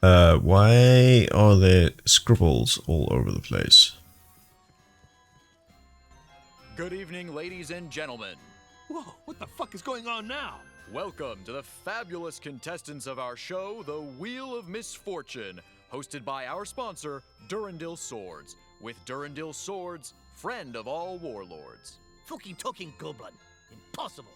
Why are there scribbles all over the place? Good evening, ladies and gentlemen. Whoa, what the fuck is going on now? Welcome to the fabulous contestants of our show, The Wheel of Misfortune, hosted by our sponsor, Durandil Swords. With Durandil Swords, friend of all warlords. Fucking talking goblin. Impossible.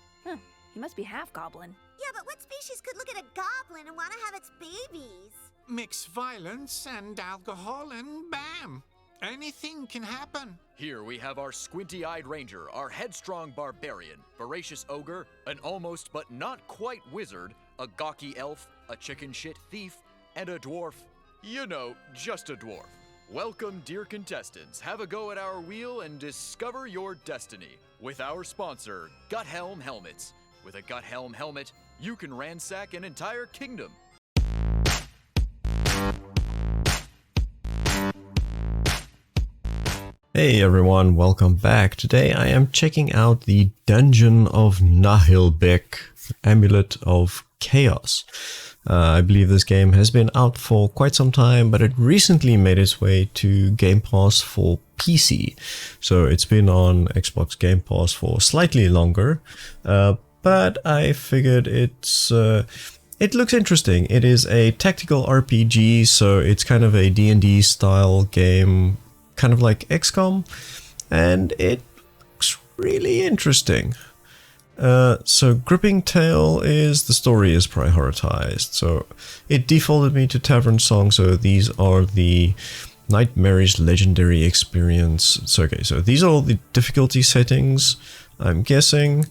He must be half goblin. Yeah, but what species could look at a goblin and want to have its babies? Mix violence and alcohol and bam! Anything can happen. Here we have our squinty-eyed ranger, our headstrong barbarian, voracious ogre, an almost but not quite wizard, a gawky elf, a chicken shit thief, and a dwarf. You know, just a dwarf. Welcome, dear contestants. Have a go at our wheel and discover your destiny. With our sponsor, Guthelm Helmets. With a Guthelm helmet, you can ransack an entire kingdom. Hey everyone, welcome back. Today I am checking out the Dungeon of Naheulbeuk, Amulet of Chaos. I believe this game has been out for quite some time, but it recently made its way to Game Pass for PC. So it's been on Xbox Game Pass for slightly longer, but I figured it looks interesting. It is a tactical RPG, so it's kind of a D&D style game, kind of like XCOM, and it looks really interesting. So Gripping Tale is, the story is prioritized, so it defaulted me to Tavern Song, so these are the Nightmarish Legendary Experience. So okay, so these are all the difficulty settings, I'm guessing,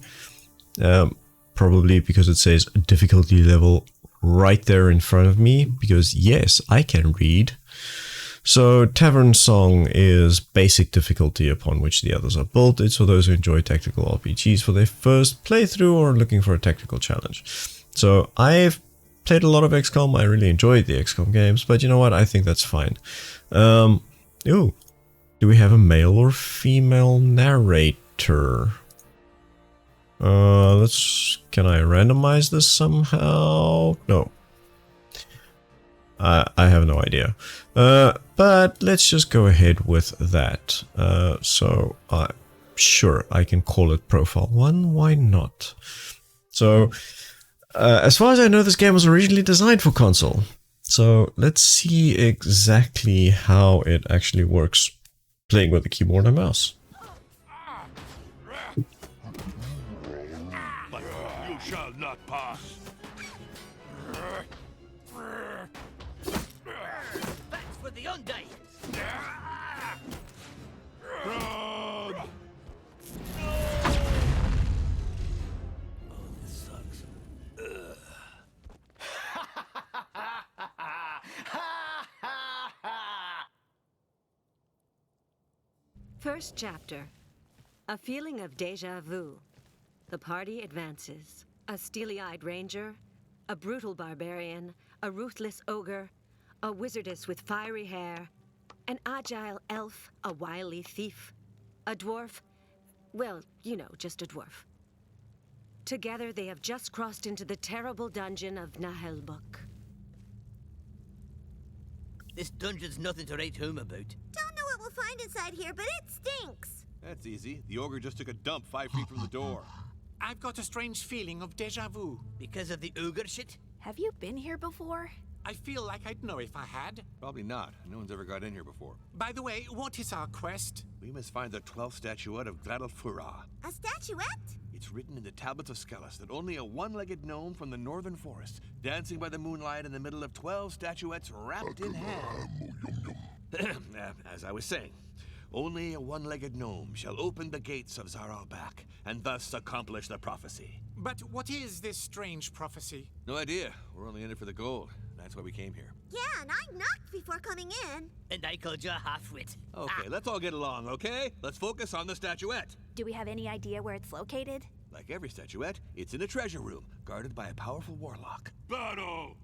probably because it says difficulty level right there in front of me, because yes, I can read. So Tavern Song is basic difficulty upon which the others are built. It's for those who enjoy tactical RPGs for their first playthrough or looking for a tactical challenge. So I've played a lot of XCOM. I really enjoyed the XCOM games, but you know what? I think that's fine. Ooh, do we have a male or female narrator? Can I randomize this somehow? No. I have no idea. But let's just go ahead with that. So sure, I can call it Profile 1. Why not? So as far as I know, this game was originally designed for console. So let's see exactly how it actually works playing with a keyboard and mouse. But you shall not pass. That's for the undead. Oh, this sucks. First chapter. A feeling of déjà vu. The party advances. A steely-eyed ranger, a brutal barbarian, a ruthless ogre, a wizardess with fiery hair, an agile elf, a wily thief, a dwarf, well, you know, just a dwarf. Together they have just crossed into the terrible Dungeon of Naheulbeuk. This dungeon's nothing to write home about. Don't know what we'll find inside here, but it stinks. That's easy. The ogre just took a dump 5 feet from the door. I've got a strange feeling of déjà vu. Because of the ogre shit? Have you been here before? I feel like I'd know if I had. Probably not. No one's ever got in here before. By the way, what is our quest? We must find the 12th statuette of Gladalfura. A statuette? It's written in the tablets of Skellis that only a one-legged gnome from the northern forest, dancing by the moonlight in the middle of 12 statuettes wrapped in ham. As I was saying, only a one-legged gnome shall open the gates of Zaralbak and thus accomplish the prophecy. But what is this strange prophecy? No idea. We're only in it for the gold. That's why we came here. Yeah, and I knocked before coming in. And I called you a half-wit. Okay, let's all get along, okay? Let's focus on the statuette. Do we have any idea where it's located? Like every statuette, it's in a treasure room, guarded by a powerful warlock. Battle!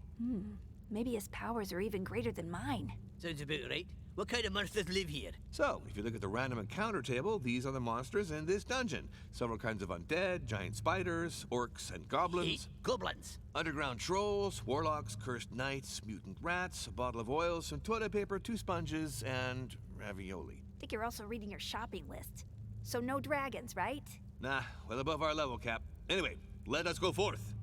Maybe his powers are even greater than mine. Sounds about right. What kind of monsters live here? So, if you look at the random encounter table, these are the monsters in this dungeon. Several kinds of undead, giant spiders, orcs, and goblins. Goblins. Underground trolls, warlocks, cursed knights, mutant rats, a bottle of oil, some toilet paper, 2 sponges, and ravioli. I think you're also reading your shopping list. So no dragons, right? Nah, well above our level, Cap. Anyway, let us go forth.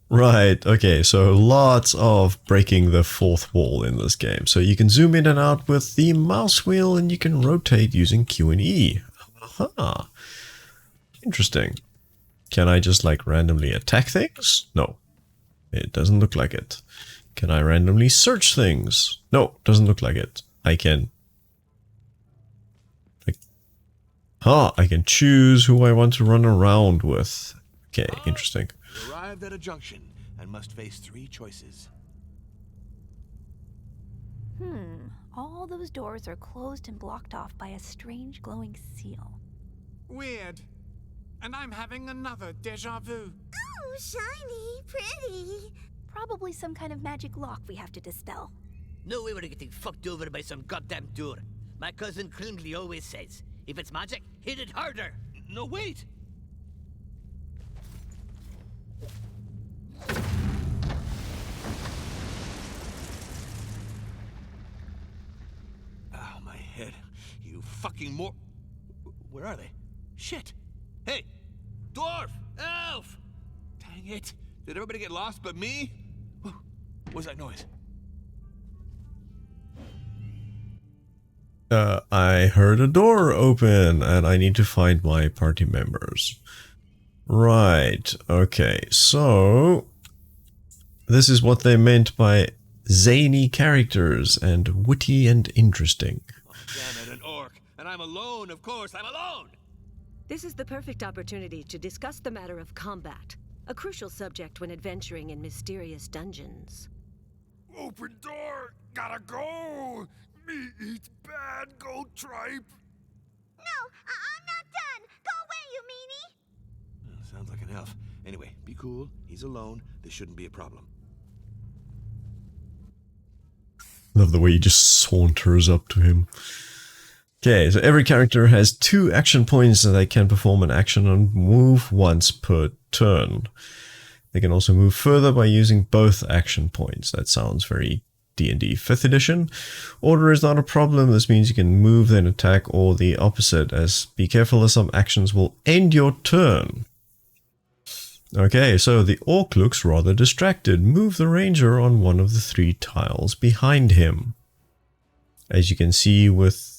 Right, okay, so lots of breaking the fourth wall in this game. So you can zoom in and out with the mouse wheel and you can rotate using Q and E. Aha. Interesting. Can I just like randomly attack things? No. It doesn't look like it. Can I randomly search things? No, doesn't look like it. I can... I can choose who I want to run around with. Okay, interesting. You arrived at a junction and must face 3 choices. All those doors are closed and blocked off by a strange glowing seal. Weird. And I'm having another deja vu. Oh, shiny, pretty. Probably some kind of magic lock we have to dispel. No way we're getting fucked over by some goddamn door. My cousin Clumsy always says, if it's magic, hit it harder. No, wait! Ow, my head. You fucking Where are they? Shit! Hey! Dwarf! Elf! Dang it! Did everybody get lost but me? What was that noise? I heard a door open and I need to find my party members. Right, okay, so this is what they meant by zany characters and witty and interesting. Oh, damn it, an orc. And I'm alone, of course, I'm alone! This is the perfect opportunity to discuss the matter of combat, a crucial subject when adventuring in mysterious dungeons. Open door! Gotta go! Me eat bad goat tripe! No, I'm not done. Go away, you meanie. Sounds like an elf. Anyway, be cool. He's alone. This shouldn't be a problem. Love the way he just saunters up to him. Okay, so every character has 2 action points that they can perform an action and move once per turn. They can also move further by using both action points. That sounds very D&D 5th edition. Order is not a problem. This means you can move then attack or the opposite, as be careful as some actions will end your turn. Okay, so the orc looks rather distracted. Move the ranger on one of the 3 tiles behind him. As you can see with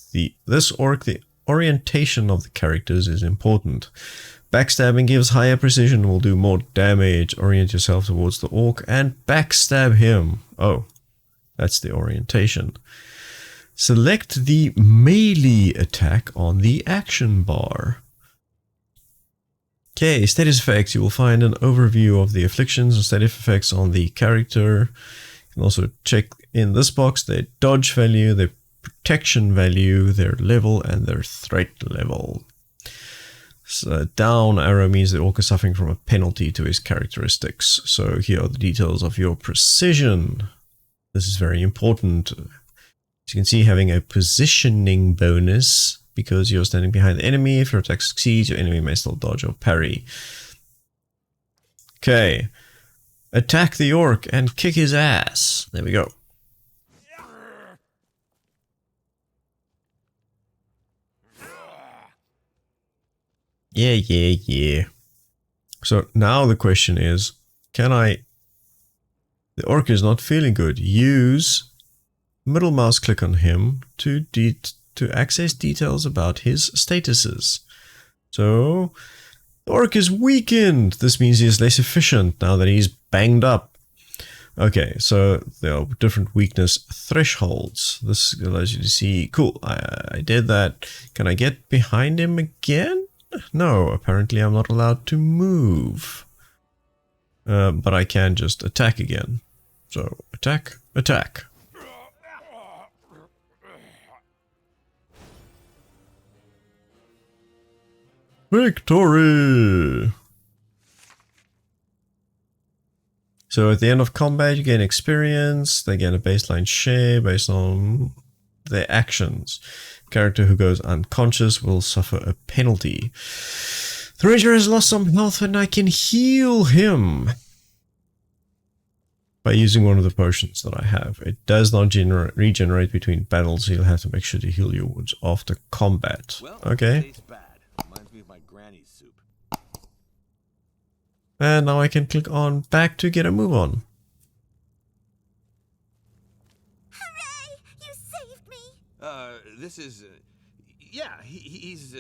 this orc, the orientation of the characters is important. Backstabbing gives higher precision, will do more damage. Orient yourself towards the orc and backstab him. Oh, that's the orientation. Select the melee attack on the action bar. Okay, status effects. You will find an overview of the afflictions and status effects on the character. You can also check in this box their dodge value, their protection value, their level, and their threat level. So down arrow means the orc is suffering from a penalty to his characteristics. So here are the details of your precision. This is very important. As you can see, having a positioning bonus because you're standing behind the enemy. If your attack succeeds, your enemy may still dodge or parry. Okay. Attack the orc and kick his ass. There we go. Yeah. So now the question is, can I... The orc is not feeling good. Use middle mouse click on him to access details about his statuses. So, the orc is weakened. This means he is less efficient now that he's banged up. Okay, so there are different weakness thresholds. This allows you to see, cool, I did that. Can I get behind him again? No, apparently I'm not allowed to move. But I can just attack again. So, attack. Victory! So at the end of combat, you gain experience. They gain a baseline share based on their actions. Character who goes unconscious will suffer a penalty. The ranger has lost some health and I can heal him by using one of the potions that I have. It does not regenerate between battles, so you'll have to make sure to heal your wounds after combat. Well, okay. Tastes bad. Reminds me of my granny's soup. And now I can click on back to get a move on. Hooray! You saved me! This is... yeah, he's...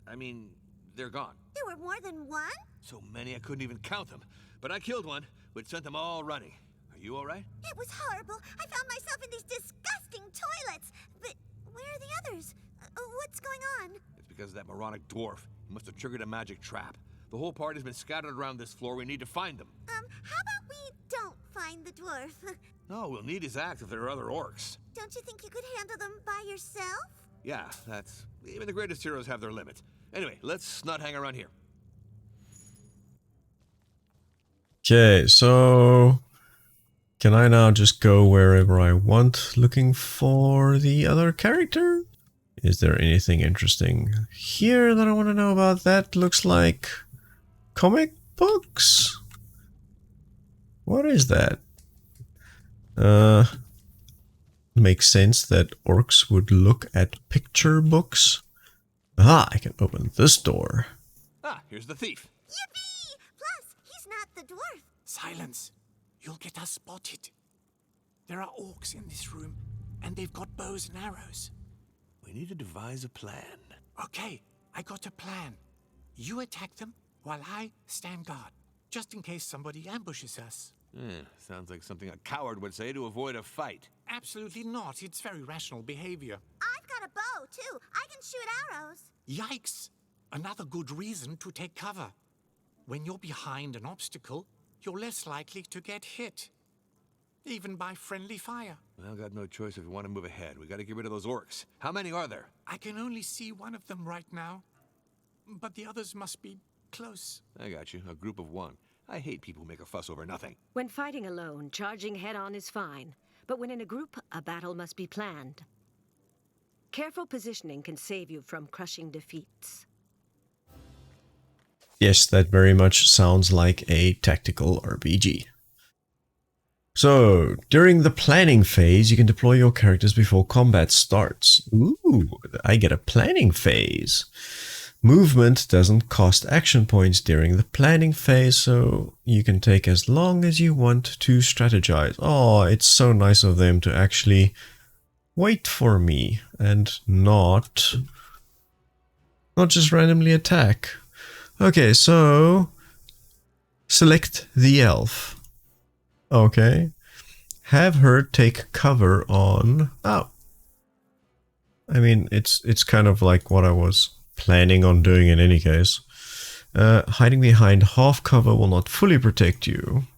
I mean, they're gone. There were more than one? So many I couldn't even count them. But I killed one, which sent them all running. Are you alright? It was horrible. I found myself in these disgusting toilets. But where are the others? What's going on? It's because of that moronic dwarf. He must have triggered a magic trap. The whole party's been scattered around this floor. We need to find them. How about we don't find the dwarf? No, we'll need his axe if there are other orcs. Don't you think you could handle them by yourself? Yeah, that's... even the greatest heroes have their limits. Anyway, let's not hang around here. Okay, so... can I now just go wherever I want looking for the other character? Is there anything interesting here that I want to know about? That looks like comic books? What is that? Makes sense that orcs would look at picture books. Ah, I can open this door. Ah, here's the thief. Yippee! Plus, he's not the dwarf. Silence. You'll get us spotted. There are orcs in this room, and they've got bows and arrows. We need to devise a plan. Okay, I got a plan. You attack them while I stand guard, just in case somebody ambushes us. Sounds like something a coward would say to avoid a fight. Absolutely not. It's very rational behavior. I've got a bow, too. I can shoot arrows. Yikes! Another good reason to take cover. When you're behind an obstacle, you're less likely to get hit. Even by friendly fire. Well, got no choice if we want to move ahead. We got to get rid of those orcs. How many are there? I can only see one of them right now. But the others must be close. I got you. A group of one. I hate people who make a fuss over nothing. When fighting alone, charging head-on is fine. But when in a group, a battle must be planned. Careful positioning can save you from crushing defeats. Yes, that very much sounds like a tactical RPG. So, during the planning phase, you can deploy your characters before combat starts. Ooh, I get a planning phase. Movement doesn't cost action points during the planning phase, so you can take as long as you want to strategize. Oh, it's so nice of them to actually wait for me and not just randomly attack. Okay, so select the elf. Okay. Have her take cover on... oh. I mean, it's kind of like what I was planning on doing in any case. Hiding behind half cover will not fully protect you.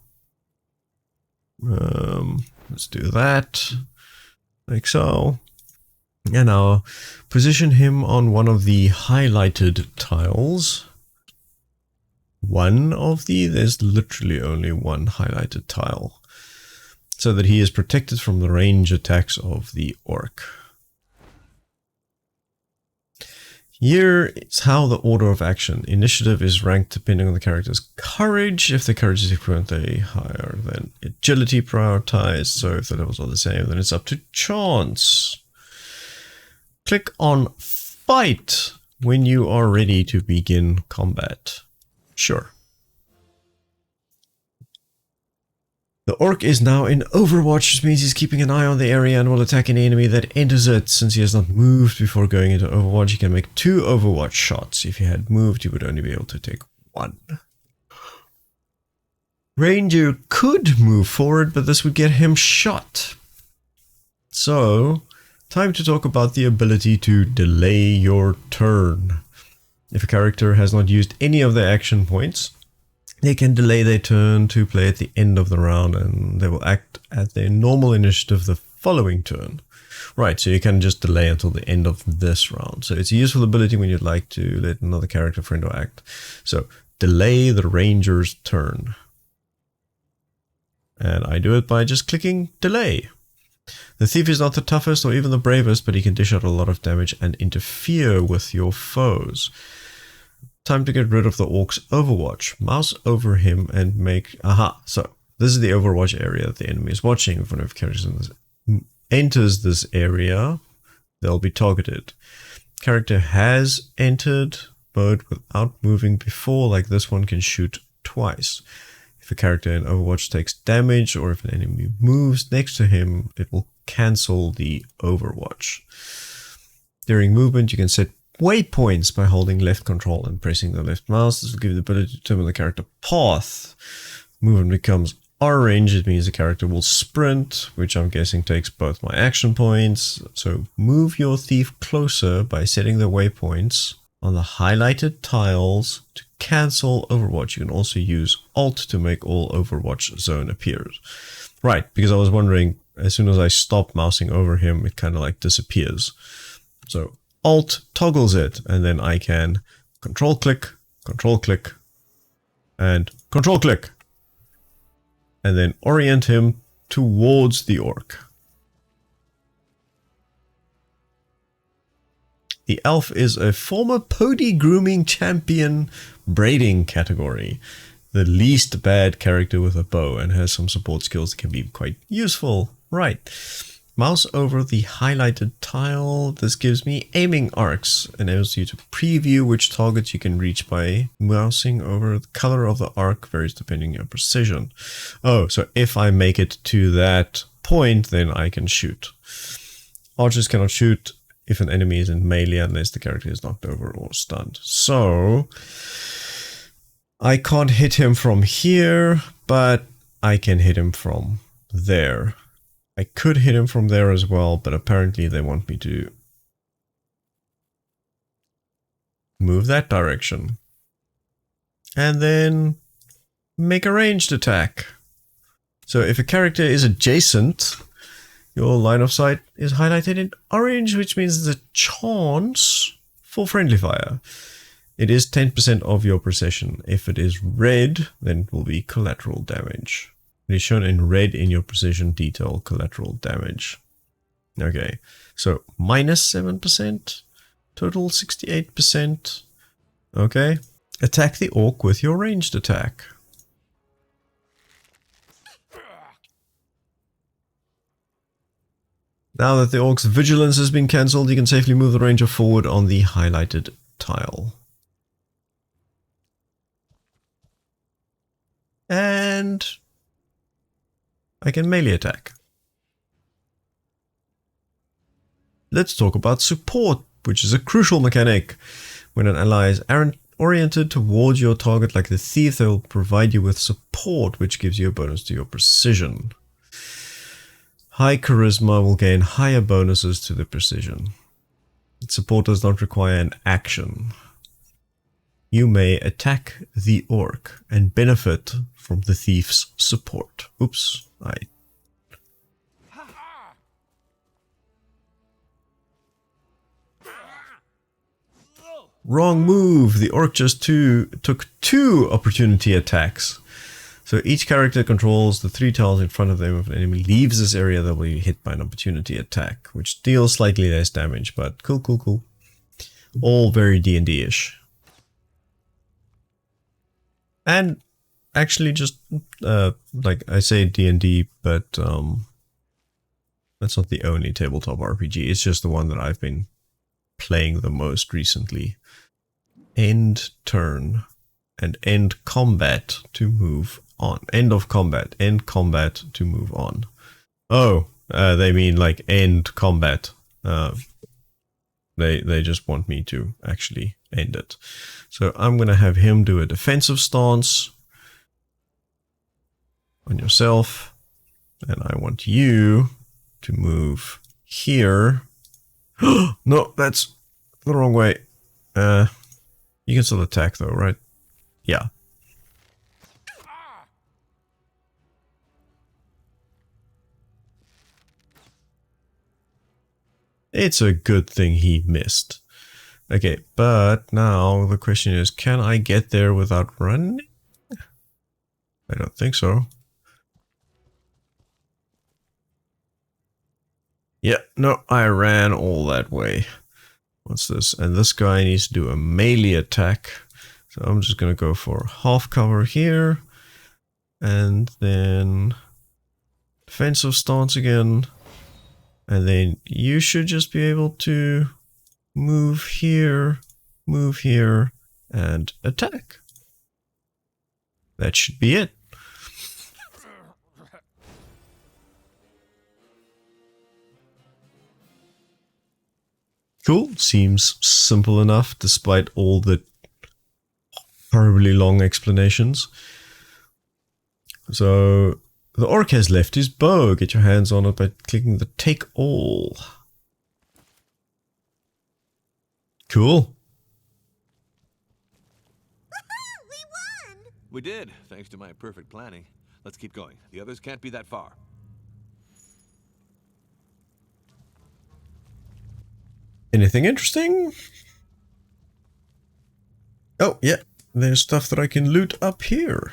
Let's do that. Like so. And now position him on one of the highlighted tiles. There's literally only one highlighted tile. So that he is protected from the range attacks of the orc. Here is how the order of action. Initiative is ranked depending on the character's courage. If the courage is equivalently higher than agility prioritized. So if the levels are the same, then it's up to chance. Click on fight when you are ready to begin combat. Sure. The orc is now in Overwatch, which means he's keeping an eye on the area and will attack any enemy that enters it. Since he has not moved before going into Overwatch, he can make 2 Overwatch shots. If he had moved, he would only be able to take 1. Ranger could move forward, but this would get him shot. So, time to talk about the ability to delay your turn. If a character has not used any of their action points, they can delay their turn to play at the end of the round, and they will act at their normal initiative the following turn. Right, so you can just delay until the end of this round. So it's a useful ability when you'd like to let another character, friend, or act. So delay the ranger's turn. And I do it by just clicking delay. The thief is not the toughest or even the bravest, but he can dish out a lot of damage and interfere with your foes. Time to get rid of the orc's overwatch. Mouse over him and make... Aha! So, this is the overwatch area that the enemy is watching. If one of characters enters this area, they'll be targeted. Character has entered mode without moving before, like this one can shoot twice. If a character in Overwatch takes damage or if an enemy moves next to him, it will cancel the Overwatch. During movement, you can set waypoints by holding left control and pressing the left mouse. This will give you the ability to determine the character path. Movement becomes orange. It means the character will sprint, which I'm guessing takes both my action points. So move your thief closer by setting the waypoints on the highlighted tiles to cancel Overwatch. You can also use Alt to make all Overwatch zone appears. Right, because I was wondering, as soon as I stop mousing over him, it kind of like disappears. So Alt toggles it, and then I can control click, and control click. And then orient him towards the orc. The elf is a former pony grooming champion braiding category. The least bad character with a bow and has some support skills that can be quite useful. Right. Mouse over the highlighted tile. This gives me aiming arcs. Enables you to preview which targets you can reach by mousing over. The color of the arc varies depending on your precision. Oh, so if I make it to that point, then I can shoot. Archers cannot shoot if an enemy is in melee unless the character is knocked over or stunned. So I can't hit him from here, but I can hit him from there. I could hit him from there as well, but apparently they want me to move that direction. And then make a ranged attack. So if a character is adjacent, your line of sight is highlighted in orange, which means the chance for friendly fire. It is 10% of your precision. If it is red, then it will be collateral damage. It is shown in red in your precision detail collateral damage. Okay, so minus 7%, total 68%. Okay, attack the orc with your ranged attack. Now that the orc's vigilance has been cancelled, you can safely move the ranger forward on the highlighted tile. And I can melee attack. Let's talk about support, which is a crucial mechanic. When an ally is oriented towards your target like the thief, they will provide you with support, which gives you a bonus to your precision. High charisma will gain higher bonuses to the precision. Support does not require an action. You may attack the orc and benefit from the thief's support. Oops, Wrong move. The orc just took 2 opportunity attacks. So each character controls the 3 tiles in front of them. If an enemy leaves this area, they'll be hit by an opportunity attack, which deals slightly less damage, but cool. All very D&D-ish. And actually just, like I say D&D, but that's not the only tabletop RPG. It's just the one that I've been playing the most recently. End turn and end combat to move on. End of combat. End combat to move on. Oh, they mean like end combat. They just want me to actually end it. So I'm going to have him do a defensive stance on yourself. And I want you to move here. No, that's the wrong way. You can still attack though, right? Yeah. It's a good thing he missed. Okay, but now the question is, can I get there without running? I don't think so. Yeah, no, I ran all that way. What's this? And this guy needs to do a melee attack. So I'm just going to go for half cover here. And then defensive stance again. And then you should just be able to move here, and attack. That should be it. Cool. Seems simple enough despite all the horribly long explanations. So the orc has left his bow. Get your hands on it by clicking the take all. Cool. We won! We did, thanks to my perfect planning. Let's keep going. The others can't be that far. Anything interesting? Oh, yeah. There's stuff that I can loot up here.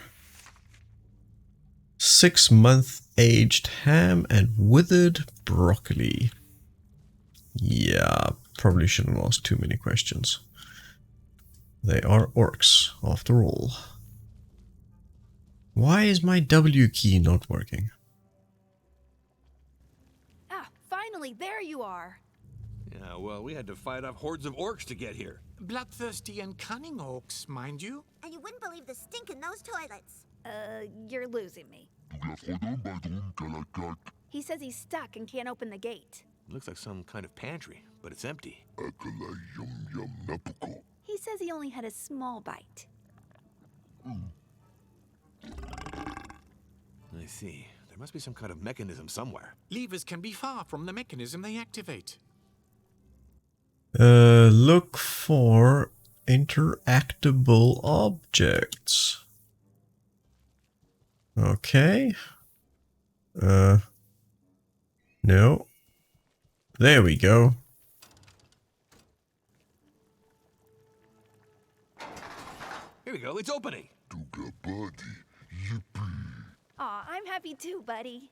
6-month aged ham and withered broccoli. Yeah, probably shouldn't ask too many questions. They are orcs, after all. Why is my W key not working? Ah, finally, there you are. Yeah, well, we had to fight off hordes of orcs to get here. Bloodthirsty and cunning orcs, mind you. And you wouldn't believe the stink in those toilets. You're losing me. He says he's stuck and can't open the gate. Looks like some kind of pantry, but it's empty. He says he only had a small bite. I see. There must be some kind of mechanism somewhere. Levers can be far from the mechanism they activate. Look for interactable objects. Okay. No. There we go. Here we go, it's opening! Aw, I'm happy too, buddy.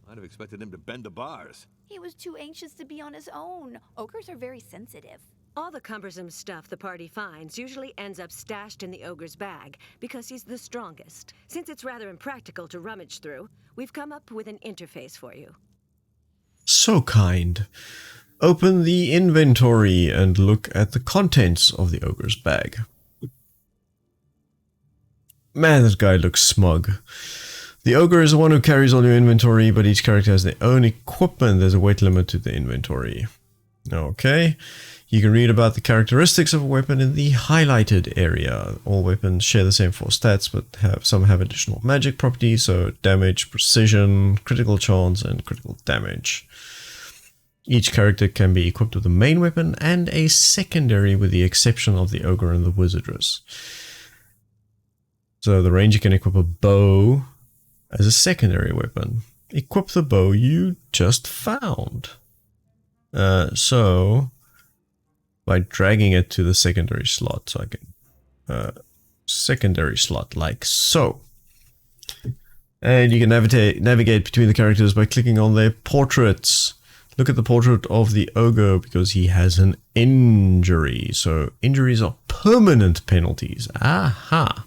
I'd have expected him to bend the bars. He was too anxious to be on his own. Ogres are very sensitive. All the cumbersome stuff the party finds usually ends up stashed in the ogre's bag because he's the strongest. Since it's rather impractical to rummage through, we've come up with an interface for you. So kind. Open the inventory and look at the contents of the ogre's bag. Man, this guy looks smug. The ogre is the one who carries all your inventory, but each character has their own equipment. There's a weight limit to the inventory. Okay. You can read about the characteristics of a weapon in the highlighted area. All weapons share the same 4 stats, but some have additional magic properties, so damage, precision, critical chance, and critical damage. Each character can be equipped with a main weapon and a secondary, with the exception of the ogre and the wizardress. So the ranger can equip a bow as a secondary weapon. Equip the bow you just found. So by dragging it to the secondary slot, so I can secondary slot like so. And you can navigate between the characters by clicking on their portraits. Look at the portrait of the ogre because he has an injury. So injuries are permanent penalties. Aha.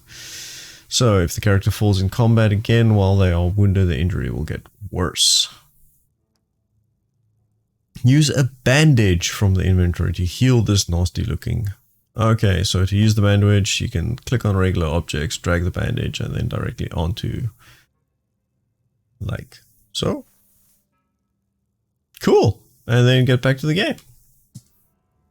So if the character falls in combat again while they are wounded, the injury will get worse. Use a bandage from the inventory to heal this nasty looking. Okay, so to use the bandage, you can click on regular objects, drag the bandage, and then directly onto like so. Cool. And then get back to the game.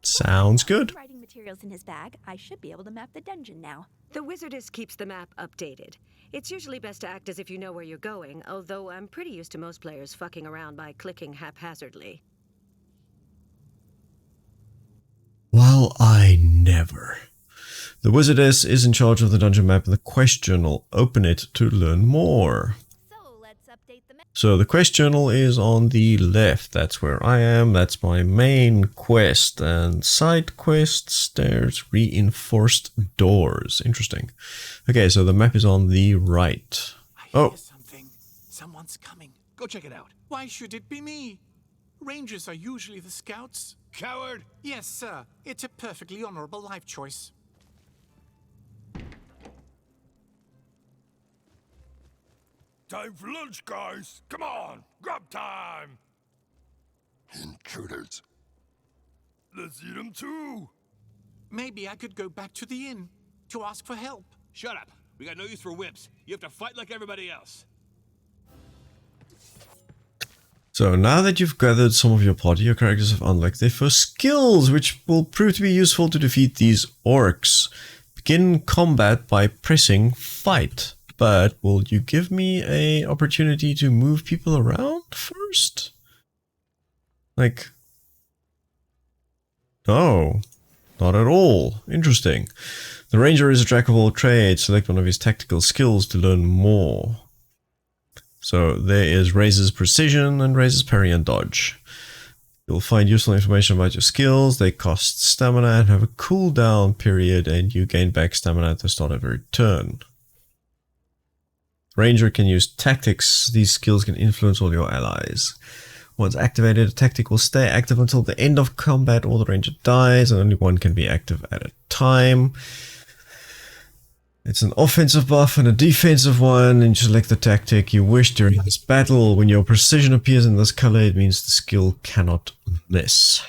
Sounds good. Writing materials in his bag. I should be able to map the dungeon now. The wizardess keeps the map updated. It's usually best to act as if you know where you're going, although I'm pretty used to most players fucking around by clicking haphazardly. Well, I never. The wizardess is in charge of the dungeon map, and the quest journal. Open it to learn more. So let's update the map. So the quest journal is on the left. That's where I am. That's my main quest. And side quests, there's reinforced doors. Interesting. Okay, so the map is on the right. I hear something. Someone's coming. Go check it out. Why should it be me? Rangers are usually the scouts. Coward! Yes, sir. It's a perfectly honorable life choice. Time for lunch, guys! Come on! Grub time! Intruders. Let's eat them too! Maybe I could go back to the inn to ask for help. Shut up! We got no use for wimps. You have to fight like everybody else. So now that you've gathered some of your party, your characters have unlocked their first skills, which will prove to be useful to defeat these orcs. Begin combat by pressing fight. But will you give me an opportunity to move people around first? Like, no, not at all. Interesting. The ranger is a jack of all trades. Select one of his tactical skills to learn more. So there is raises precision and raises parry and dodge. You'll find useful information about your skills. They cost stamina and have a cooldown period, and you gain back stamina at the start of every turn. Ranger can use tactics. These skills can influence all your allies. Once activated, a tactic will stay active until the end of combat or the ranger dies, and only one can be active at a time. It's an offensive buff and a defensive one, and you select the tactic you wish during this battle. When your precision appears in this color, it means the skill cannot miss.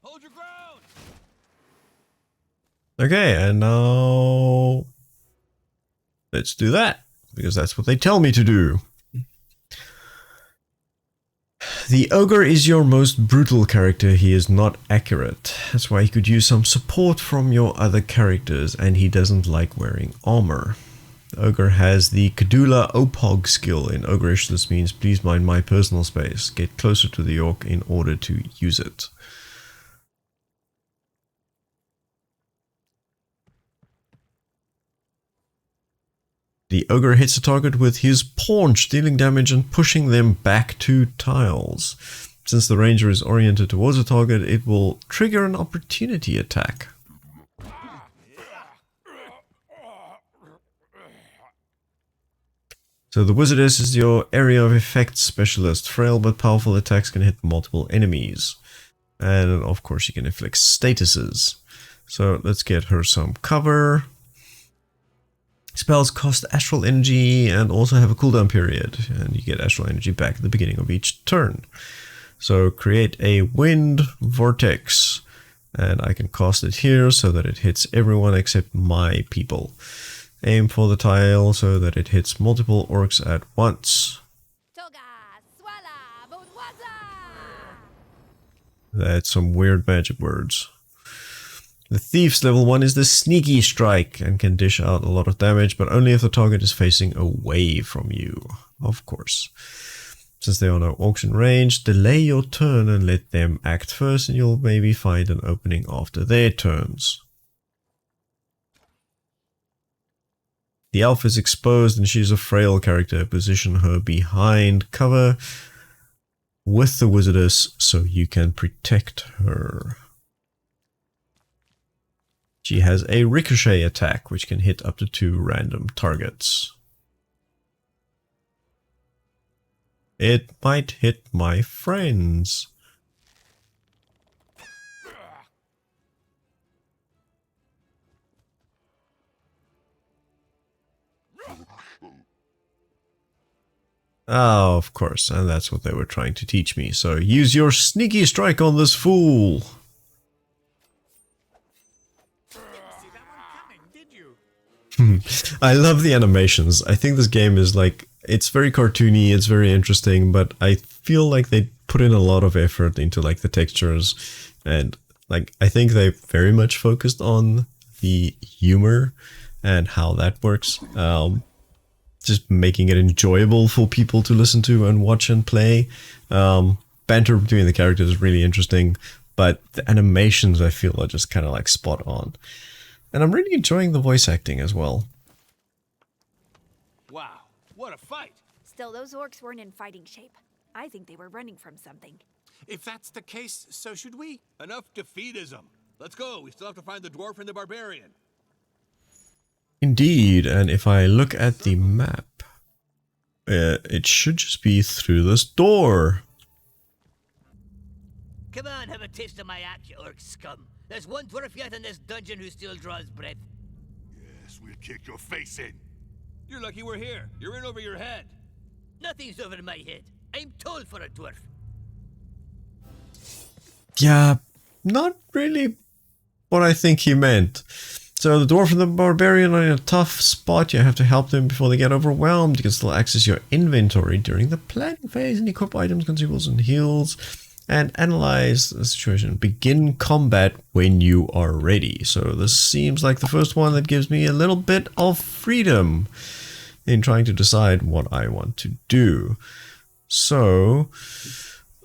Hold your ground! Okay, and now let's do that, because that's what they tell me to do. The ogre is your most brutal character. He is not accurate. That's why he could use some support from your other characters, and he doesn't like wearing armor. The ogre has the Kadula Opog skill in ogreish. This means please mind my personal space. Get closer to the orc in order to use it. The ogre hits a target with his paunch, dealing damage and pushing them back 2 tiles. Since the ranger is oriented towards a target, it will trigger an opportunity attack. So the wizardess is your area of effect specialist. Frail but powerful attacks can hit multiple enemies. And of course you can inflict statuses. So let's get her some cover. Spells cost astral energy and also have a cooldown period, and you get astral energy back at the beginning of each turn. So create a wind vortex, and I can cast it here so that it hits everyone except my people. Aim for the tile so that it hits multiple orcs at once. That's some weird magic words. The Thief's level 1 is the Sneaky Strike and can dish out a lot of damage, but only if the target is facing away from you, of course. Since they are no auction range, delay your turn and let them act first, and you'll maybe find an opening after their turns. The elf is exposed and she's a frail character. Position her behind cover with the wizardess so you can protect her. She has a ricochet attack, which can hit up to 2 random targets. It might hit my friends. Oh, of course, and that's what they were trying to teach me. So use your sneaky strike on this fool. I love the animations. I think this game is like, it's very cartoony, it's very interesting, but I feel like they put in a lot of effort into like the textures, and like I think they very much focused on the humor and how that works. Just making it enjoyable for people to listen to and watch and play. Banter between the characters is really interesting, but the animations I feel are just kind of like spot on. And I'm really enjoying the voice acting as well. Wow, what a fight! Still, those orcs weren't in fighting shape. I think they were running from something. If that's the case, so should we. Enough defeatism. Let's go. We still have to find the dwarf and the barbarian. Indeed, and if I look at the map, It should just be through this door. Come on, have a taste of my axe, you orc scum. There's one dwarf yet in this dungeon who still draws breath. Yes, we'll kick your face in. You're lucky we're here. You're in over your head. Nothing's over my head. I'm tall for a dwarf. Yeah, not really what I think he meant. So the dwarf and the barbarian are in a tough spot. You have to help them before they get overwhelmed. You can still access your inventory during the planning phase and equip items, consumables, and heals. And analyze the situation. Begin combat when you are ready. So this seems like the first one that gives me a little bit of freedom in trying to decide what I want to do. So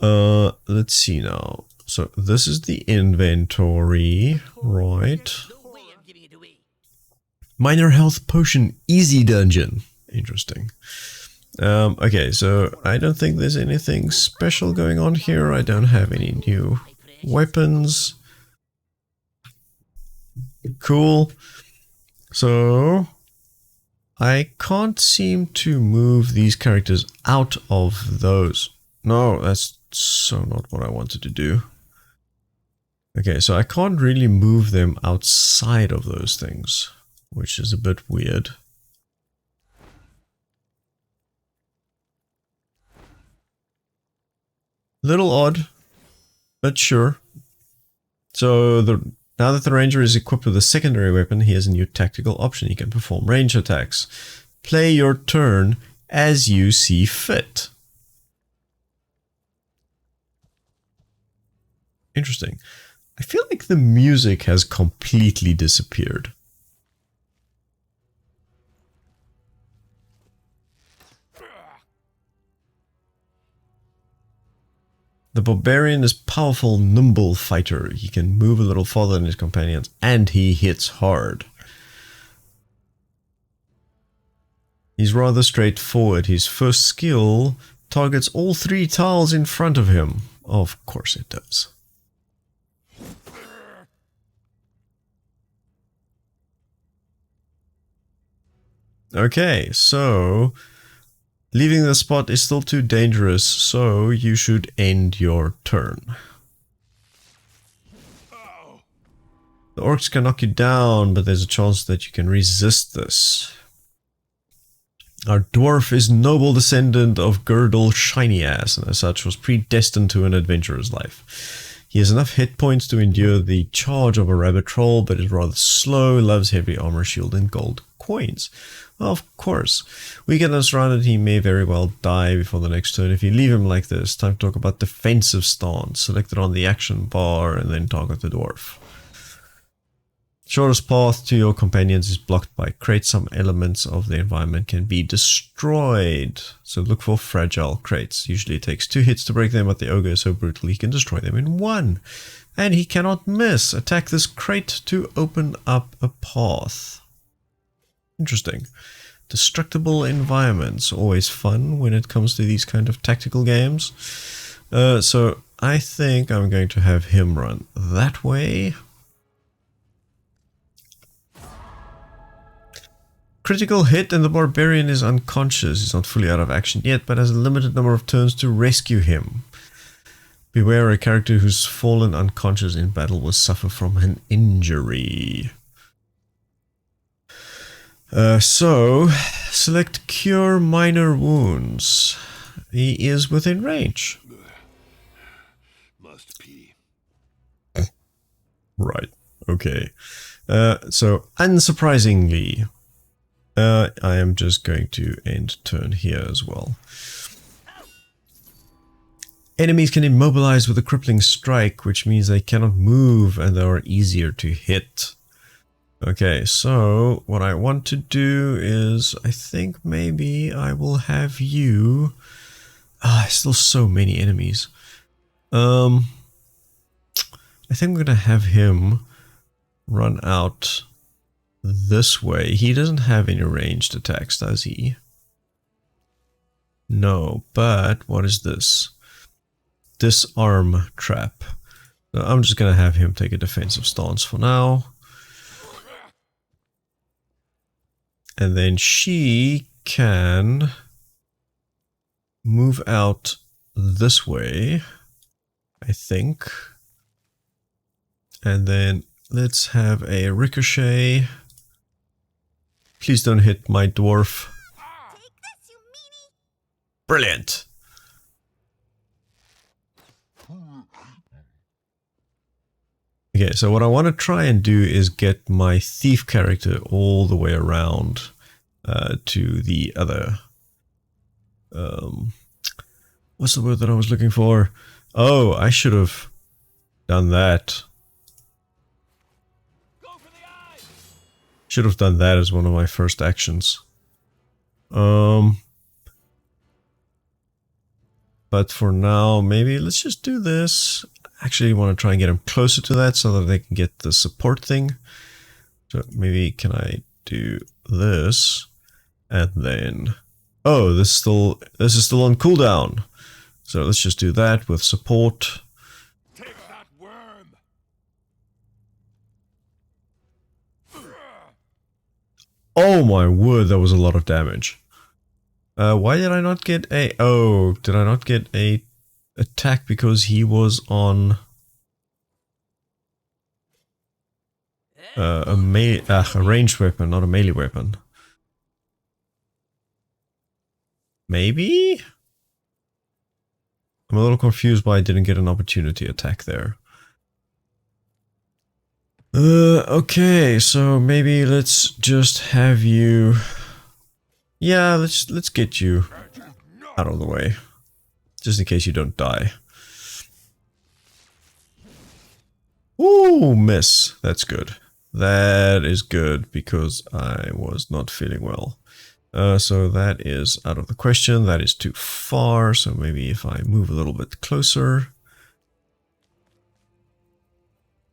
let's see now. So this is the inventory, right? No way I'm giving it away. Minor health potion, easy dungeon. Interesting. Okay, so I don't think there's anything special going on here. I don't have any new weapons. Cool. So I can't seem to move these characters out of those. No, that's so not what I wanted to do. Okay, so I can't really move them outside of those things, which is a bit weird. Little odd, but sure. So now that the ranger is equipped with a secondary weapon, he has a new tactical option. He can perform range attacks. Play your turn as you see fit. Interesting. I feel like the music has completely disappeared. The barbarian is powerful, nimble fighter. He can move a little farther than his companions, and he hits hard. He's rather straightforward. His first skill targets all 3 tiles in front of him. Of course it does. Okay, so leaving the spot is still too dangerous, so you should end your turn. The orcs can knock you down, but there's a chance that you can resist this. Our dwarf is noble descendant of Girdle Shiny Ass, and as such was predestined to an adventurer's life. He has enough hit points to endure the charge of a rabbit troll, but is rather slow, loves heavy armor, shield, and gold coins. Of course, we get us surrounded, he may very well die before the next turn. If you leave him like this, time to talk about defensive stance. Select it on the action bar and then target the dwarf. Shortest path to your companions is blocked by crates. Some elements of the environment can be destroyed. So look for fragile crates. Usually it takes 2 hits to break them, but the ogre is so brutal he can destroy them in 1. And he cannot miss. Attack this crate to open up a path. Interesting. Destructible environments. Always fun when it comes to these kind of tactical games. So I think I'm going to have him run that way. Critical hit and the barbarian is unconscious. He's not fully out of action yet, but has a limited number of turns to rescue him. Beware, a character who's fallen unconscious in battle will suffer from an injury. So, select Cure Minor Wounds. He is within range. Must pee. Right, okay. So, unsurprisingly, I am just going to end turn here as well. Enemies can immobilize with a crippling strike, which means they cannot move and they are easier to hit. Okay, so what I want to do is, I think maybe I will have you... still so many enemies. I think I'm gonna have him run out this way. He doesn't have any ranged attacks, does he? No, but what is this? Disarm trap. So I'm just gonna have him take a defensive stance for now. And then she can move out this way, I think. And then let's have a ricochet. Please don't hit my dwarf. Take this, you meanie! Brilliant. Okay, so what I want to try and do is get my thief character all the way around to the other... what's the word that I was looking for? Oh, I should have done that. Should have done that as one of my first actions. But for now, maybe let's just do this. Actually, I want to try and get them closer to that so that they can get the support thing. So maybe can I do this? And then... Oh, this is still on cooldown. So let's just do that with support. Take that worm! Oh my word, that was a lot of damage. Why did I not get a... Oh, did I not get a attack because he was on... a ranged weapon, not a melee weapon. Maybe? I'm a little confused why I didn't get an opportunity attack there. Okay, so maybe let's just have you... Yeah, let's get you out of the way. Just in case you don't die. Ooh, miss. That's good. That is good because I was not feeling well. So that is out of the question. That is too far. So maybe if I move a little bit closer.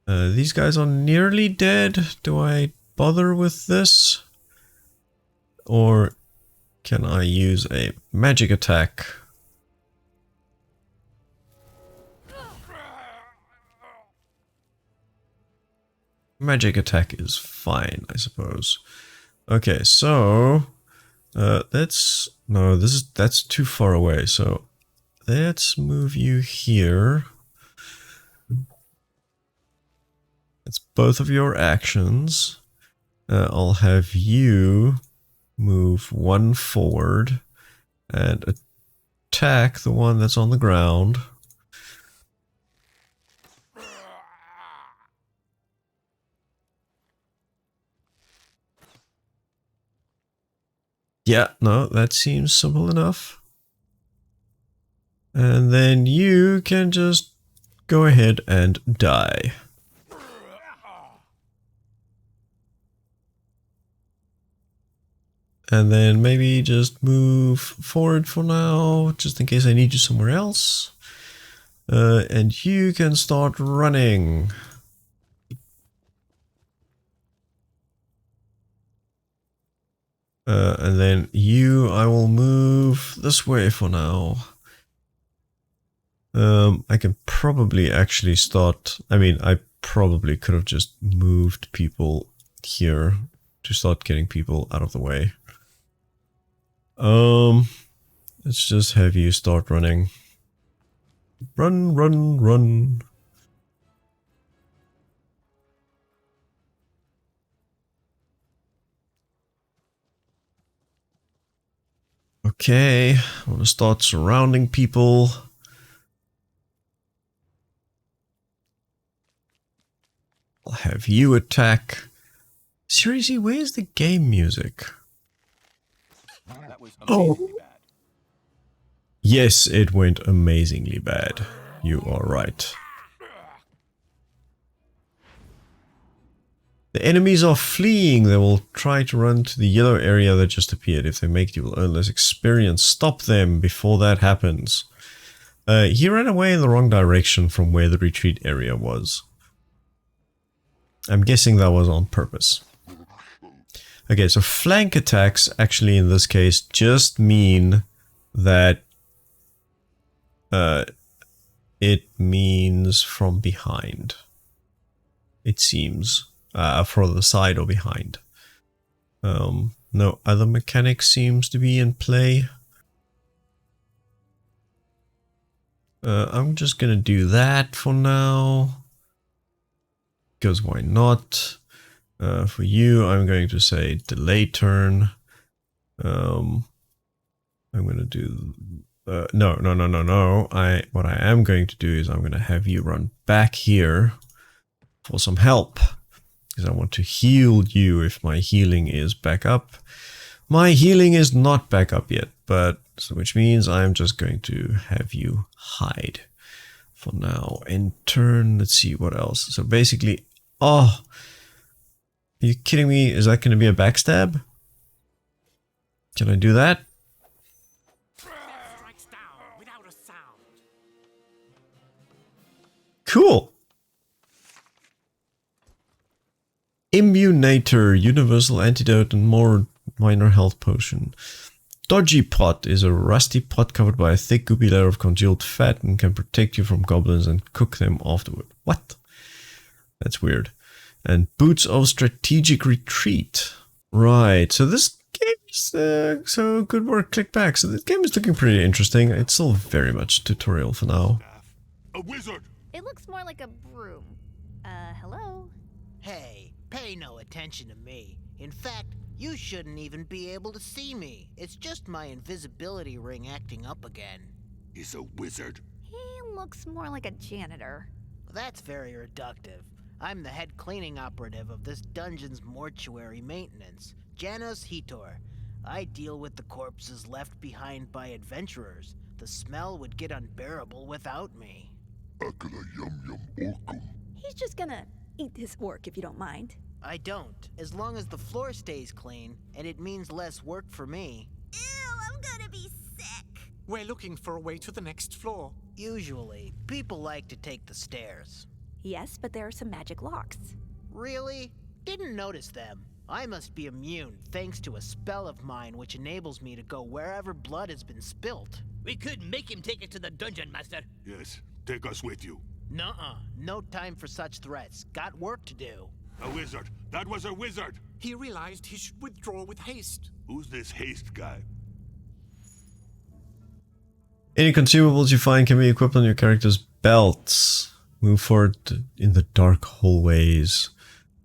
These guys are nearly dead. Do I bother with this? Or can I use a magic attack? Magic attack is fine, I suppose. Okay, so that's too far away. So let's move you here. It's both of your actions. I'll have you move one forward and attack the one that's on the ground. Yeah, no, that seems simple enough. And then you can just go ahead and die. And then maybe just move forward for now, just in case I need you somewhere else. And you can start running. And then you, I will move this way for now. I can probably actually start, I mean, I probably could have just moved people here to start getting people out of the way. Let's just have you start running. Run, run, run. Okay, I want to start surrounding people. I'll have you attack. Seriously, where's the game music? That was amazingly bad. Yes, it went amazingly bad. You are right. The enemies are fleeing. They will try to run to the yellow area that just appeared. If they make it, you will earn less experience. Stop them before that happens. He ran away in the wrong direction from where the retreat area was. I'm guessing that was on purpose. Okay, so flank attacks actually in this case just mean that it means from behind. It seems. From the side or behind. No other mechanic seems to be in play. I'm just gonna do that for now. Because why not? For you, I'm going to say delay turn. I'm gonna do no. What I am going to do is I'm gonna have you run back here for some help. Because I want to heal you if my healing is back up. My healing is not back up yet, but so which means I'm just going to have you hide for now and turn. Let's see what else. So basically, oh, are you kidding me? Is that going to be a backstab? Can I do that? Strikes down without a sound. Cool. Immunator, universal antidote and more minor health potion. Dodgy pot is a rusty pot covered by a thick goopy layer of congealed fat and can protect you from goblins and cook them afterward. What? That's weird. And boots of strategic retreat. Right, so this game is, so good work, click back. So this game is looking pretty interesting. It's still very much tutorial for now. A wizard! It looks more like a broom. Hello? Hey, pay no attention to me. In fact, you shouldn't even be able to see me. It's just my invisibility ring acting up again. He's a wizard. He looks more like a janitor. That's very reductive. I'm the head cleaning operative of this dungeon's mortuary maintenance, Janos Hitor. I deal with the corpses left behind by adventurers. The smell would get unbearable without me. He's just gonna eat his orc if you don't mind. I don't, as long as the floor stays clean, and it means less work for me. Ew, I'm gonna be sick. We're looking for a way to the next floor. Usually, people like to take the stairs. Yes, but there are some magic locks. Really? Didn't notice them. I must be immune thanks to a spell of mine which enables me to go wherever blood has been spilt. We could make him take it to the dungeon, Master. Yes, take us with you. Nuh-uh. No time for such threats. Got work to do. A wizard. That was a wizard. He realized he should withdraw with haste. Who's this haste guy? Any consumables you find can be equipped on your character's belts. Move forward in the dark hallways.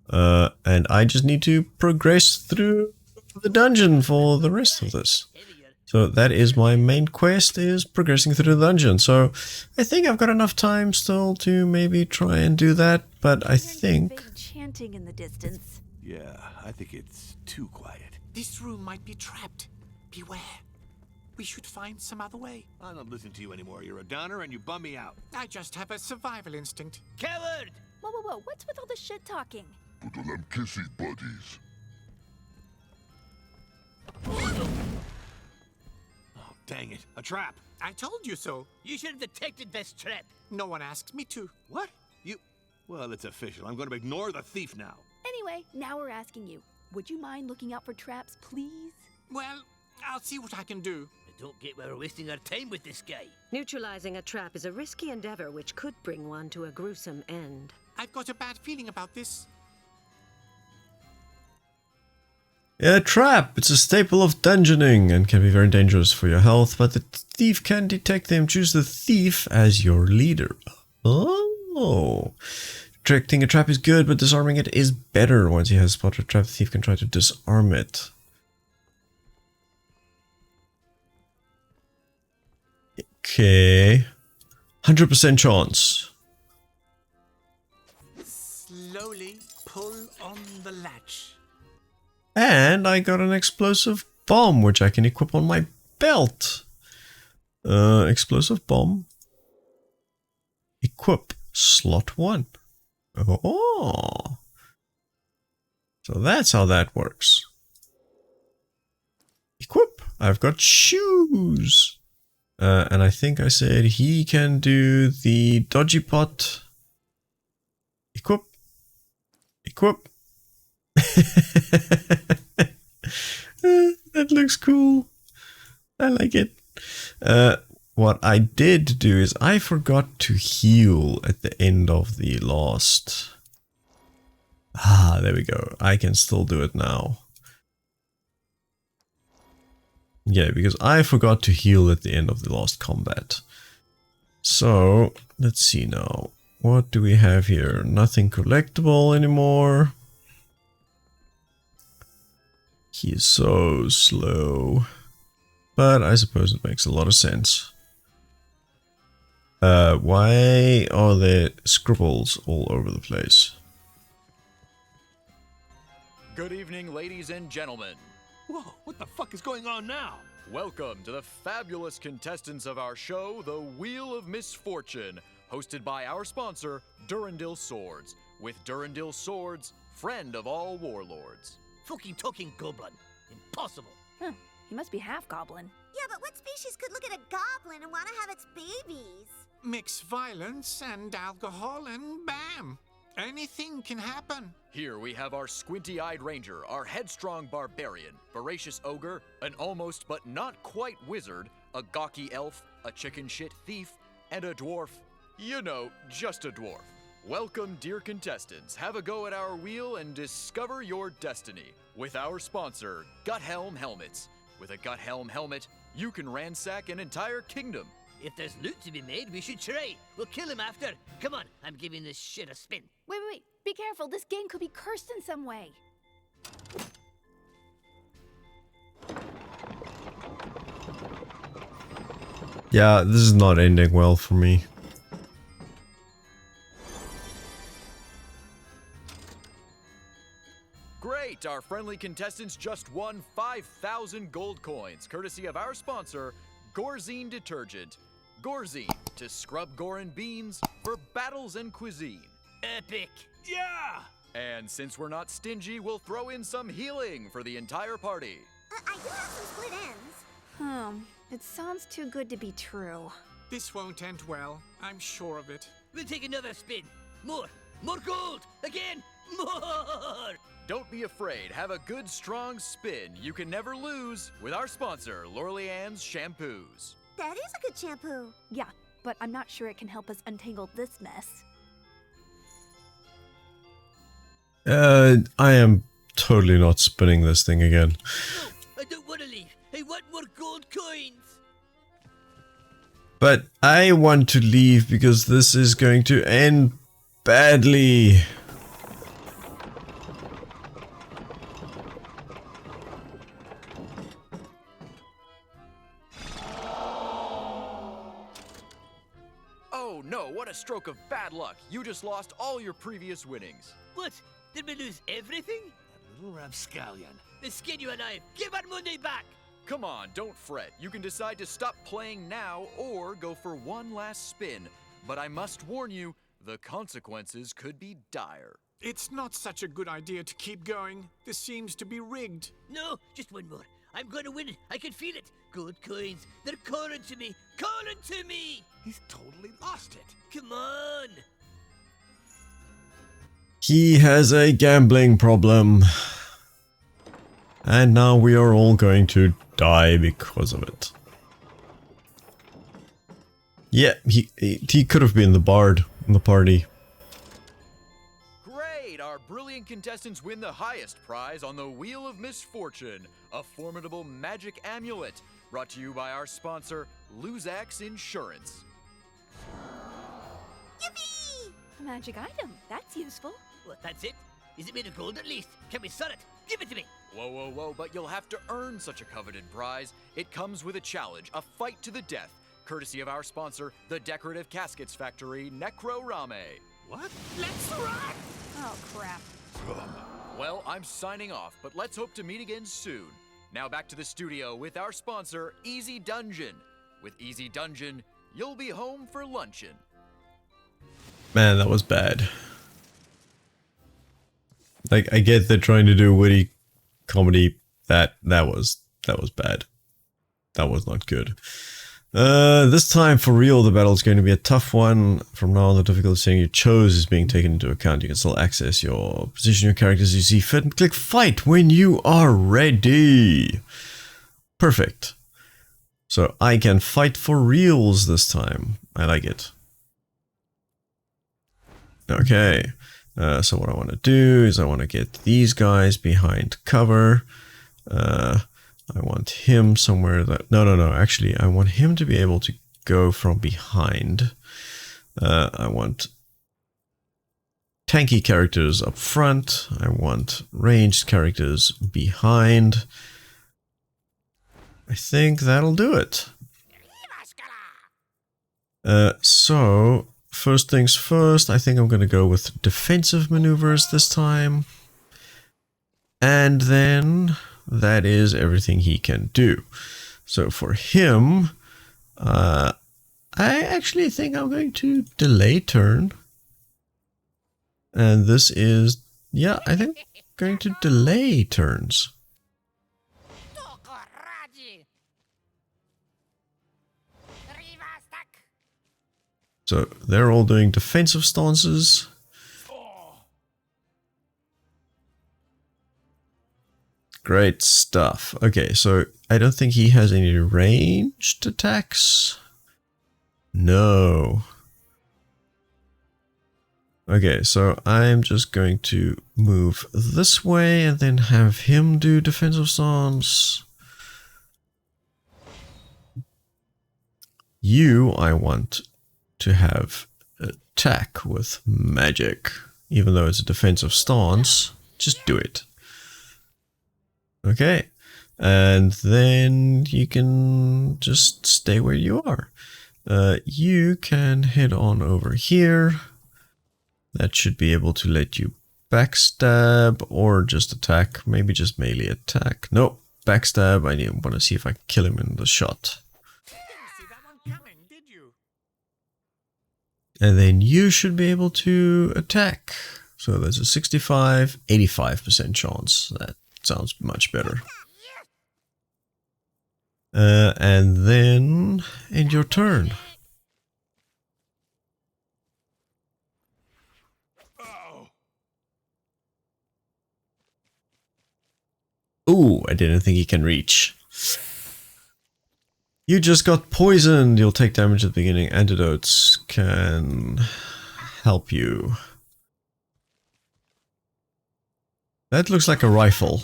And I just need to progress through the dungeon for the rest of this. So that is my main quest, is progressing through the dungeon. So I think I've got enough time still to maybe try and do that. But I think... Vague chanting in the distance. Yeah, I think it's too quiet. This room might be trapped. Beware. We should find some other way. I don't listen to you anymore. You're a downer and you bum me out. I just have a survival instinct. Coward! Whoa, what's with all the shit talking? Put on them kissy buddies. Oh, dang it. A trap. I told you so. You should have detected this trap. No one asked me to. What? You... Well, it's official. I'm going to ignore the thief now. Anyway, now we're asking you. Would you mind looking out for traps, please? Well, I'll see what I can do. I don't get why we're wasting our time with this guy. Neutralizing a trap is a risky endeavor which could bring one to a gruesome end. I've got a bad feeling about this. A trap! It's a staple of dungeoning and can be very dangerous for your health, but the thief can detect them. Choose the thief as your leader. Oh! Detecting a trap is good, but disarming it is better. Once he has spotted a trap, the thief can try to disarm it. Okay. 100% chance. Slowly pull on the latch. And I got an explosive bomb, which I can equip on my belt. Explosive bomb. Equip. Slot 1. Oh. So that's how that works. Equip. I've got shoes. And I think I said he can do the dodgy pot. Equip. Equip. That looks cool. I like it. What I did do is I forgot to heal at the end of the last... Ah, there we go. I can still do it now. Yeah, because I forgot to heal at the end of the last combat. So, let's see now. What do we have here? Nothing collectible anymore. He is so slow. But I suppose it makes a lot of sense. Why are there scribbles all over the place? Good evening, ladies and gentlemen. Whoa, what the fuck is going on now? Welcome to the fabulous contestants of our show, The Wheel of Misfortune, hosted by our sponsor, Durandil Swords, with Durandil Swords, friend of all warlords. Fucking talking goblin. Impossible. He must be half goblin. Yeah, but what species could look at a goblin and want to have its babies? Mix violence and alcohol and bam! Anything can happen. Here we have our squinty-eyed ranger, our headstrong barbarian, voracious ogre, an almost but not quite wizard, a gawky elf, a chicken shit thief, and a dwarf. You know, just a dwarf. Welcome, dear contestants. Have a go at our wheel and discover your destiny with our sponsor, Guthelm Helmets. With a Guthelm helmet, you can ransack an entire kingdom. If there's loot to be made, we should try. We'll kill him after. Come on, I'm giving this shit a spin. Wait. Be careful. This game could be cursed in some way. Yeah, this is not ending well for me. Great! Our friendly contestants just won 5,000 gold coins, courtesy of our sponsor, Gorzine Detergent. Gorzine, to scrub gore and beans for battles and cuisine. Epic. Yeah! And since we're not stingy, we'll throw in some healing for the entire party. I do have some split ends. It sounds too good to be true. This won't end well. I'm sure of it. We'll take another spin. More gold. Again, more. Don't be afraid. Have a good, strong spin. You can never lose with our sponsor, Lorlean's Shampoos. That is a good shampoo. Yeah, but I'm not sure it can help us untangle this mess. I am totally not spinning this thing again. No, I don't want to leave. I want more gold coins. But I want to leave because this is going to end badly. Oh no, what a stroke of bad luck. You just lost all your previous winnings. What? Did we lose everything? That little rapscallion. Then skin you alive. Give our money back. Come on, don't fret. You can decide to stop playing now or go for one last spin. But I must warn you, the consequences could be dire. It's not such a good idea to keep going. This seems to be rigged. No, just one more. I'm going to win it. I can feel it. Gold coins. They're calling to me. Calling to me. He's totally lost it. Come on. He has a gambling problem. And now we are all going to die because of it. Yeah, he could have been the bard in the party. Great! Our brilliant contestants win the highest prize on the Wheel of Misfortune, a formidable magic amulet, brought to you by our sponsor, Luzax Insurance. Yippee! A magic item. That's useful. What, that's it? Is it made of gold at least? Can we sell it? Give it to me. Whoa, but you'll have to earn such a coveted prize. It comes with a challenge, a fight to the death, courtesy of our sponsor, the Decorative Caskets Factory, Necrorame. What? Let's rock! Oh, crap. Well, I'm signing off, but let's hope to meet again soon. Now back to the studio with our sponsor, Easy Dungeon. With Easy Dungeon, you'll be home for luncheon. Man, that was bad. Like, I get they're trying to do witty comedy. That was bad. That was not good. This time, for real, the battle is going to be a tough one. From now on, the difficulty setting you chose is being taken into account. You can still access your position, your characters as you see fit, and click fight when you are ready. Perfect. So I can fight for reals this time. I like it. Okay. So what I want to do is I want to get these guys behind cover. I want him somewhere that... No. Actually, I want him to be able to go from behind. I want tanky characters up front. I want ranged characters behind. I think that'll do it. So, first things first, I think I'm going to go with defensive maneuvers this time. And then that is everything he can do. So for him, I actually think I'm going to delay turn. And this is, yeah, I think I'm going to delay turns. So they're all doing defensive stances. Great stuff. Okay, so I don't think he has any ranged attacks. No. Okay, so I'm just going to move this way and then have him do defensive stance. You, I want to have attack with magic. Even though it's a defensive stance, just do it. Okay, and then you can just stay where you are. You can head on over here. That should be able to let you backstab or just attack. Maybe just melee attack. Nope, backstab. I want to see if I can kill him in the shot. And then you should be able to attack. So there's a 65, 85% chance. That sounds much better. And then end your turn. Ooh, I didn't think he can reach. You just got poisoned. You'll take damage at the beginning. Antidotes can help you. That looks like a rifle.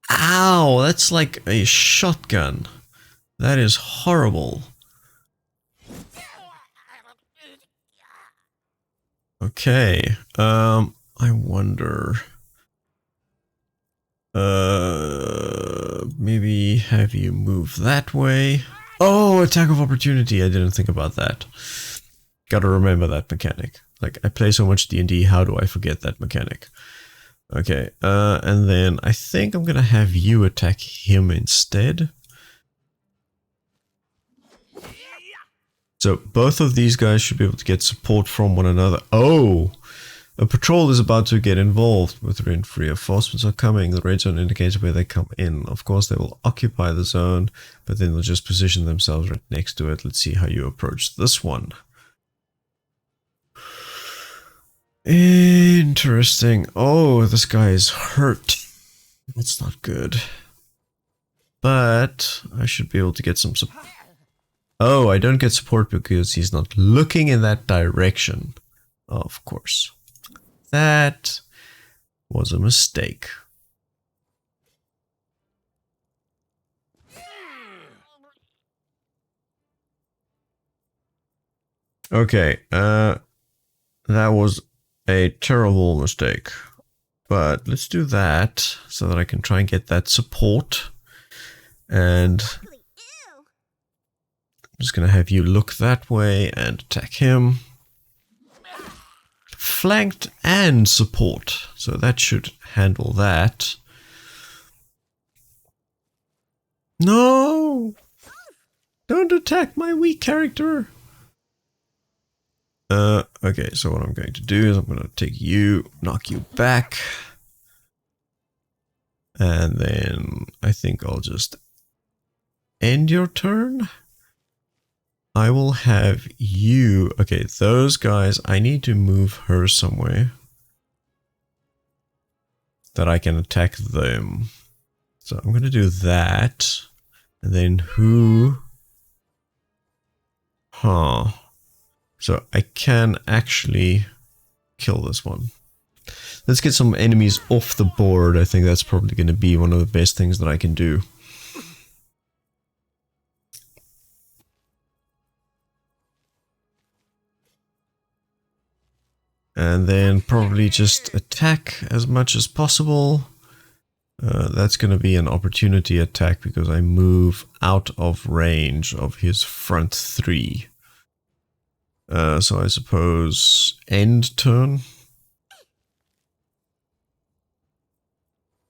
Ow, that's like a shotgun. That is horrible. Okay, I wonder... maybe have you move that way. Oh, attack of opportunity. I didn't think about that. Gotta remember that mechanic. Like, I play so much D&D, how do I forget that mechanic? Okay, and then I think I'm gonna have you attack him instead. So both of these guys should be able to get support from one another. Oh! A patrol is about to get involved with reinforcements are coming. The red zone indicates where they come in. Of course, they will occupy the zone, but then they'll just position themselves right next to it. Let's see how you approach this one. Interesting. Oh, this guy is hurt. That's not good. But I should be able to get some support. Oh, I don't get support because he's not looking in that direction. Of course. That was a mistake. Okay, that was a terrible mistake. But let's do that so that I can try and get that support. And I'm just going to have you look that way and attack him. Flanked and support, so that should handle that. No! Don't attack my weak character! Okay, so what I'm going to do is I'm going to take you, knock you back. And then I think I'll just end your turn. I will have you... Okay, those guys, I need to move her somewhere that I can attack them. So I'm going to do that. And then who... Huh. So I can actually kill this one. let's get some enemies off the board. I think that's probably going to be one of the best things that I can do. And then probably just attack as much as possible. That's going to be an opportunity attack because I move out of range of his front three. So I suppose end turn.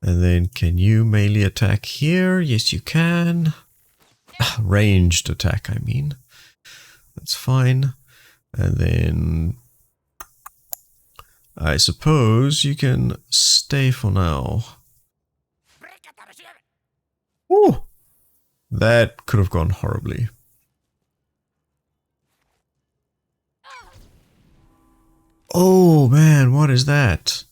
And then can you melee attack here? Yes, you can. Ranged attack, I mean. That's fine. And then I suppose you can stay for now. Ooh, that could have gone horribly. Oh man, what is that?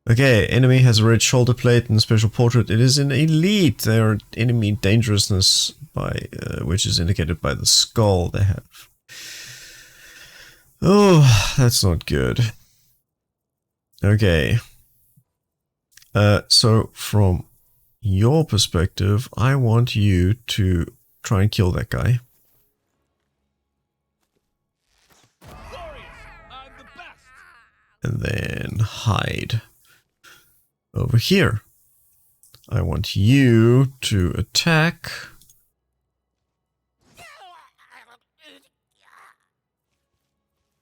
Okay, enemy has a red shoulder plate and a special portrait. It is an elite. Their enemy dangerousness by which is indicated by the skull they have. Oh, that's not good. Okay. So from your perspective, I want you to try and kill that guy. And then hide. Over here. I want you to attack.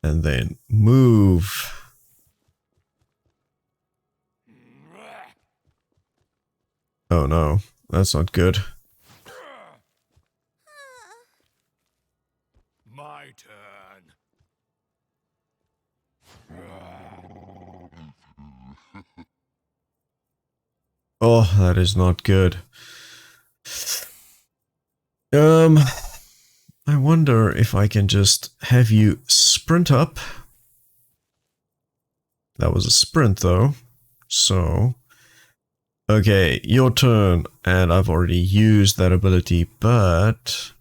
And then move. Oh no, that's not good. My turn. Oh, that is not good. I wonder if I can just have you sprint up. That was a sprint though. So, okay, your turn. And I've already used that ability, but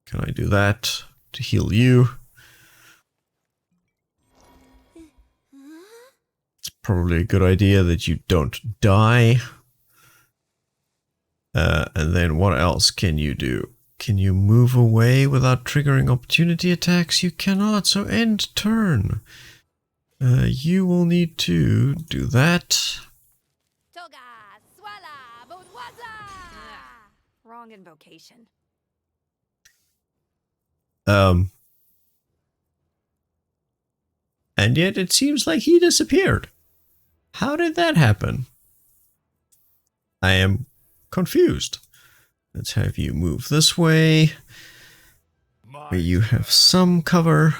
can I do that to heal you? It's probably a good idea that you don't die. And then what else can you do? Can you move away without triggering opportunity attacks? You cannot, so end turn. You will need to do that. Wrong invocation. And yet it seems like he disappeared. How did that happen? I am confused. Let's have you move this way, where you have some cover.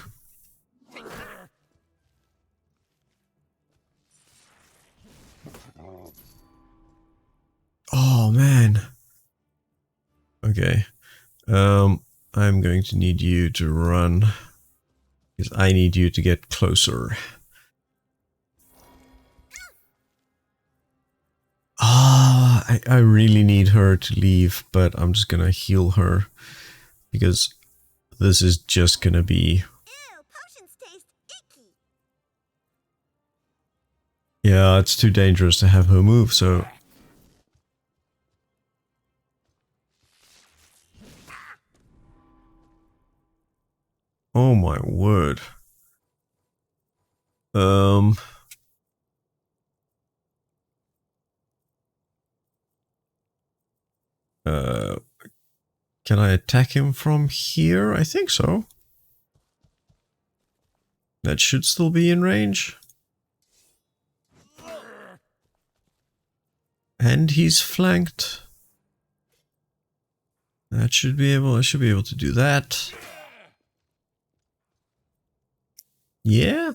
Oh man. Okay. I'm going to need you to run, because I need you to get closer. I really need her to leave, but I'm just gonna heal her because this is just gonna be... Ew, potions taste icky. Yeah, it's too dangerous to have her move, so... Oh my word. Can I attack him from here? I think so. That should still be in range. And he's flanked. That should be able, I should be able to do that. Yeah.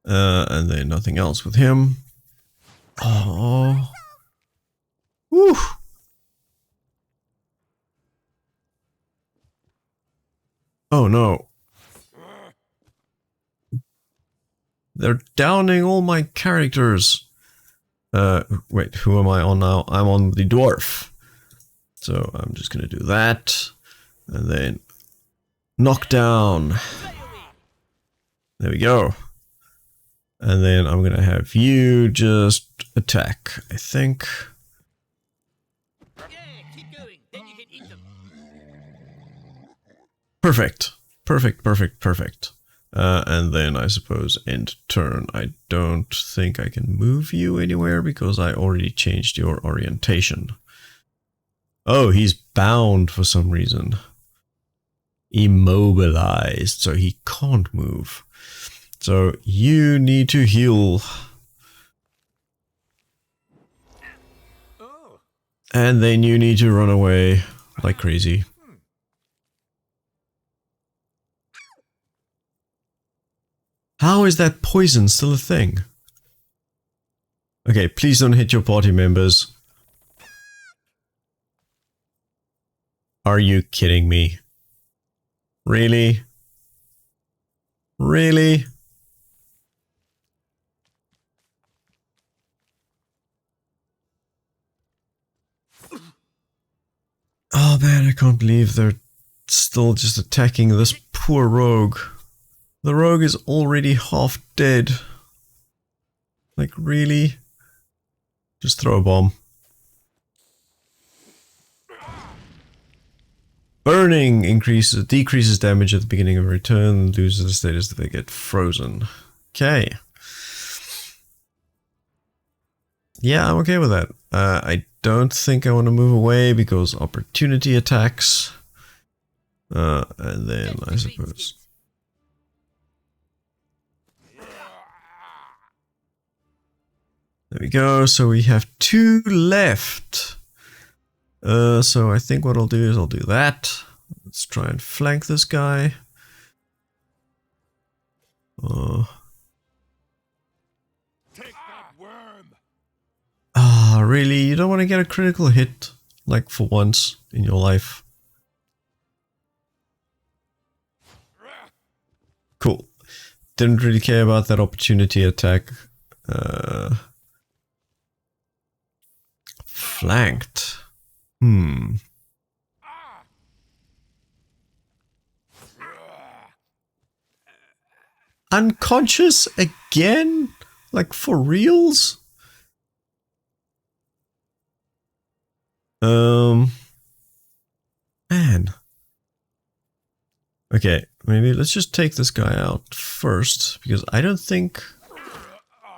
And then nothing else with him. Oh. Woo. Oh no. They're downing all my characters. Wait, who am I on now? I'm on the dwarf. So I'm just gonna do that. And then knock down. There we go. And then I'm gonna have you just attack, I think. Yeah, keep going. Then you can eat them. Perfect. Perfect, perfect, perfect. And then I suppose end turn. I don't think I can move you anywhere because I already changed your orientation. Oh, he's bound for some reason. Immobilized, so he can't move. So you need to heal. And then you need to run away like crazy. How is that poison still a thing? Okay, please don't hit your party members. Are you kidding me? Really? Really? Oh man, I can't believe they're still just attacking this poor rogue. The rogue is already half dead. Like, really? Just throw a bomb. Burning decreases damage at the beginning of a return, loses the status that they get frozen. Okay. Yeah, I'm okay with that. I don't think I want to move away because opportunity attacks. And then I suppose. There we go. So we have 2 left. So I think what I'll do is I'll do that. Let's try and flank this guy. Take that worm. Ah, really? You don't want to get a critical hit, like for once in your life? Cool. Didn't really care about that opportunity attack. Flanked. Unconscious again? Like for reals? Man. Okay, maybe let's just take this guy out first, because I don't think...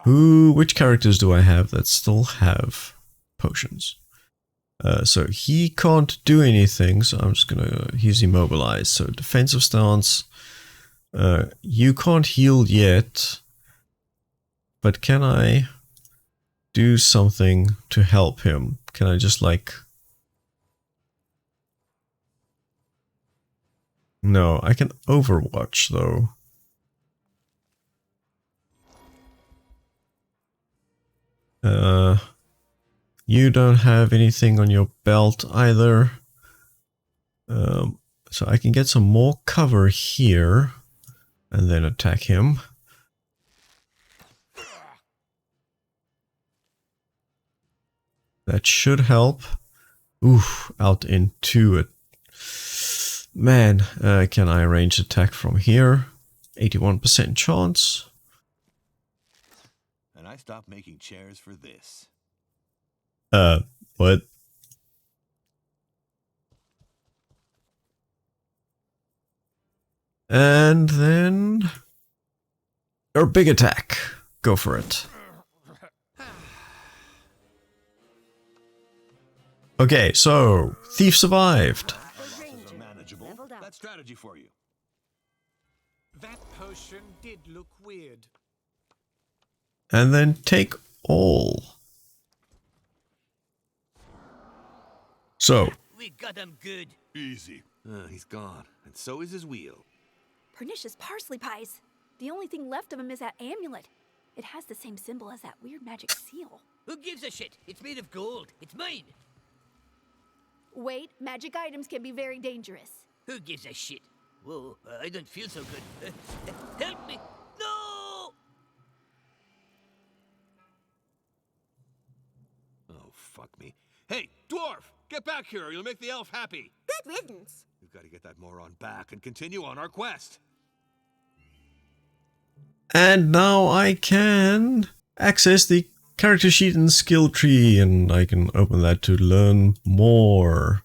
Which characters do I have that still have potions? So he can't do anything, so I'm just gonna... He's immobilized, so defensive stance. You can't heal yet, but can I do something to help him? Can I just like... No, I can overwatch though. You don't have anything on your belt either. So I can get some more cover here and then attack him. That should help. Oof, out into it. Man, can I range attack from here? 81% chance. And I stopped making chairs for this. What? And then... Your big attack. Go for it. Okay, so... Thief survived. Losses are manageable. That's strategy for you. That potion did look weird. And then take all. So... We got him good. Easy. He's gone. And so is his wheel. Pernicious parsley pies. The only thing left of him is that amulet. It has the same symbol as that weird magic seal. Who gives a shit? It's made of gold. It's mine. Wait, magic items can be very dangerous. Who gives a shit? Whoa, I don't feel so good. Help me! No! Oh, fuck me. Hey, dwarf! Get back here or you'll make the elf happy. Good riddance. We've got to get that moron back and continue on our quest. And now I can access the character sheet and skill tree, and I can open that to learn more.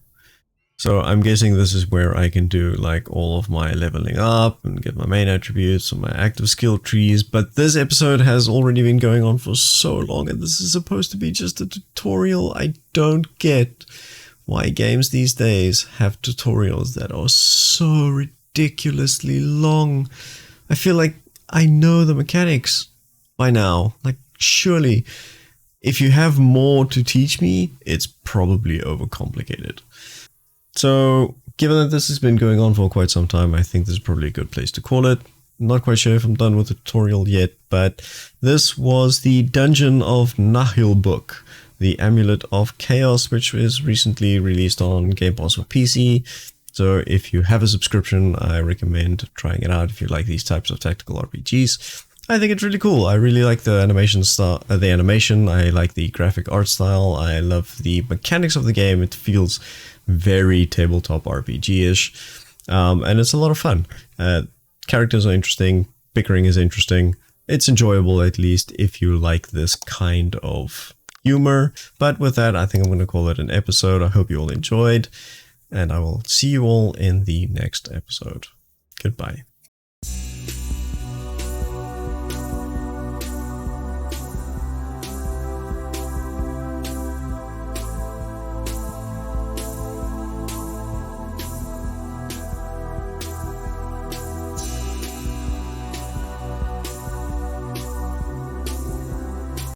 So I'm guessing this is where I can do like all of my leveling up and get my main attributes and my active skill trees. But this episode has already been going on for so long, and this is supposed to be just a tutorial. I don't get why games these days have tutorials that are so ridiculously long. I feel like I know the mechanics by now. Like, surely if you have more to teach me, it's probably overcomplicated. So, given that this has been going on for quite some time, I think this is probably a good place to call it. Not quite sure if I'm done with the tutorial yet, but this was the Dungeon of Naheulbeuk, the Amulet of Chaos, which was recently released on Game Pass for PC. So if you have a subscription, I recommend trying it out if you like these types of tactical RPGs. I think it's really cool. I really like the animation style, I like the graphic art style, I love the mechanics of the game. It feels very tabletop RPG-ish, and it's a lot of fun. Characters are interesting, bickering is interesting, it's enjoyable at least if you like this kind of humor. But with that, I think I'm going to call it an episode. I hope you all enjoyed, and I will see you all in the next episode. Goodbye.